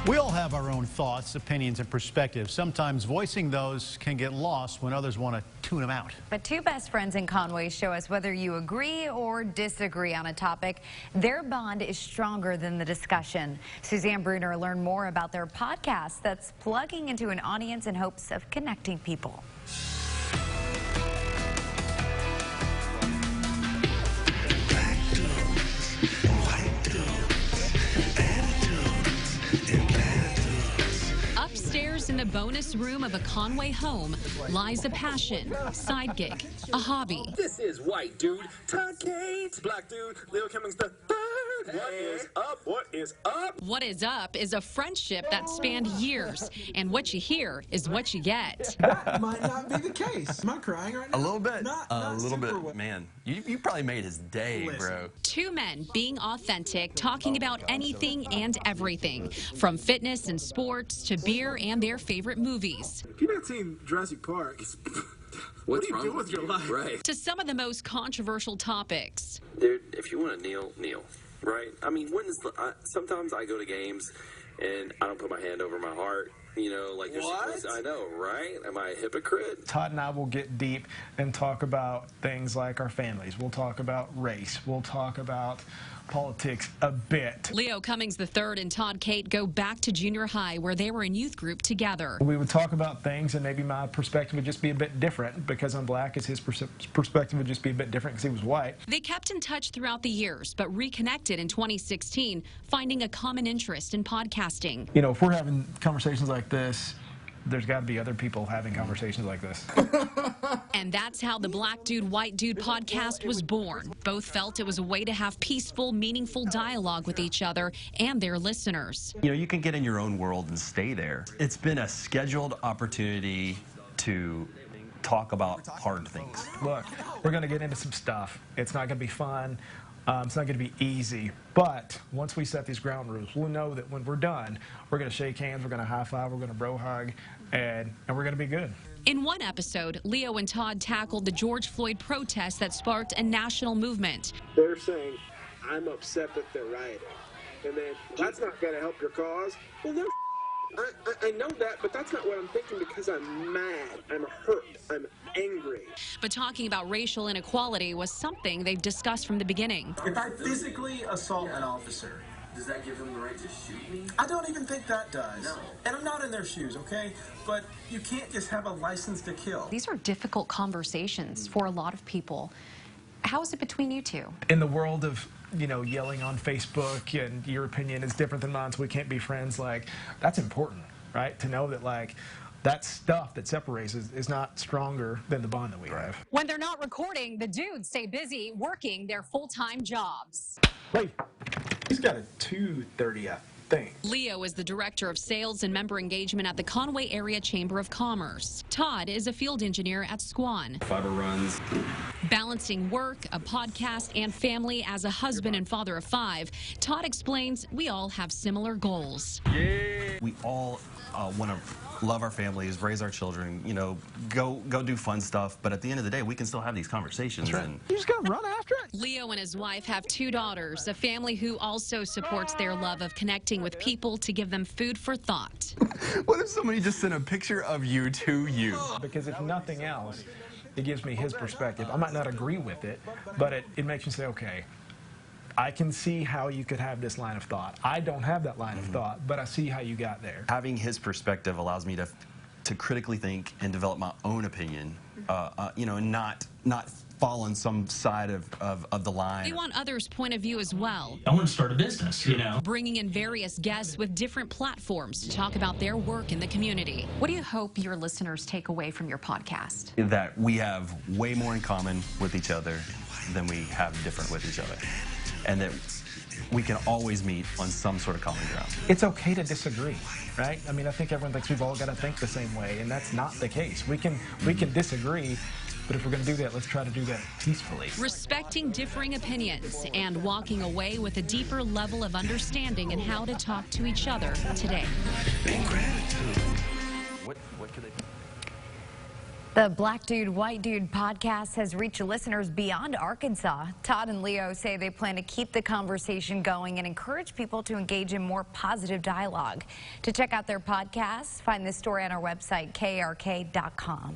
We all have our own thoughts, opinions, and perspectives. Sometimes voicing those can get lost when others want to tune them out. But two best friends in Conway show us whether you agree or disagree on a topic, their bond is stronger than the discussion. Suzanne Bruner learned more about their podcast that's plugging into an audience in hopes of connecting people. Upstairs in the bonus room of a Conway home lies a passion, side gig, a hobby. This is white dude, Todd Kate, black dude, Leo Cummings the third. What is up? What is up? What is up is a friendship that spanned years, and what you hear is what you get. That might not be the case. Am I crying right now? A little bit. Not a little bit. well. Man, you probably made his day, bro. Two men being authentic, talking about anything and everything, from fitness and sports to beer and their favorite movies. If you've not seen Jurassic Park, what do you do with your life? Right. To some of the most controversial topics. Dude, if you want to kneel, right? I mean, sometimes I go to games and I don't put my hand over my heart. You know, like you're supposed to, I know, right? Am I a hypocrite? Todd and I will get deep and talk about things like our families. We'll talk about race. We'll talk about politics a bit. Leo Cummings III and Todd Kate go back to junior high where they were in youth group together. We would talk about things and maybe my perspective would just be a bit different because I'm black, as his perspective would just be a bit different because he was white. They kept in touch throughout the years, but reconnected in 2016, finding a common interest in podcasting. You know, if we're having conversations like this, there's got to be other people having conversations like this. And that's how the Black Dude, White Dude podcast was born. Both felt it was a way to have peaceful, meaningful dialogue with each other and their listeners. You know, you can get in your own world and stay there. It's been a scheduled opportunity to talk about hard things. Look, we're going to get into some stuff. It's not going to be fun. It's not going to be easy, but once we set these ground rules, we'll know that when we're done, we're going to shake hands, we're going to high five, we're going to bro hug, and we're going to be good. In one episode, Leo and Todd tackled the George Floyd protest that sparked a national movement. They're saying, I'm upset that they're rioting. And then, that's not going to help your cause. Well, no, I know that, but that's not what I'm thinking because I'm mad, I'm hurt, I'm angry. But talking about racial inequality was something they've discussed from the beginning. If I physically assault an officer, Does that give them the right to shoot me? I don't even think that does. No. And I'm not in their shoes, okay? But you can't just have a license to kill. These are difficult conversations for a lot of people. How is it between you two? In the world of, you know, yelling on Facebook and your opinion is different than mine, so we can't be friends, like, that's important, right? To know that, like, that stuff that separates is not stronger than the bond that we have. When they're not recording, the dudes stay busy working their full-time jobs. Wait, he's got a 230, I think. Leo is the director of sales and member engagement at the Conway Area Chamber of Commerce. Todd is a field engineer at Squan. Fiber runs. Balancing work, a podcast, and family as a husband and father of 5, Todd explains we all have similar goals. We all want to love our families, raise our children, you know, go do fun stuff. But at the end of the day, we can still have these conversations. That's right. And You just got to run after it. Leo and his wife have 2 daughters, a family who also supports their love of connecting with people to give them food for thought. what if somebody just sent a picture of you to you? Because if nothing else, it gives me his perspective. I might not agree with it, but it makes me say, okay, I can see how you could have this line of thought. I don't have that line of thought, but I see how you got there. Having his perspective allows me to critically think and develop my own opinion, you know, and not fall on some side of the line. They want others' point of view as well. I want to start a business, you know. Bringing in various guests with different platforms to talk about their work in the community. What do you hope your listeners take away from your podcast? That we have way more in common with each other than we have different with each other. And that we can always meet on some sort of common ground. It's okay to disagree, right? I mean, I think everyone thinks we've all got to think the same way, and that's not the case. We can disagree, but if we're going to do that, let's try to do that peacefully. Respecting differing opinions and walking away with a deeper level of understanding in how to talk to each other today. What could they The Black Dude, White Dude podcast has reached listeners beyond Arkansas. Todd and Leo say they plan to keep the conversation going and encourage people to engage in more positive dialogue. To check out their podcasts, find this story on our website, KARK.com.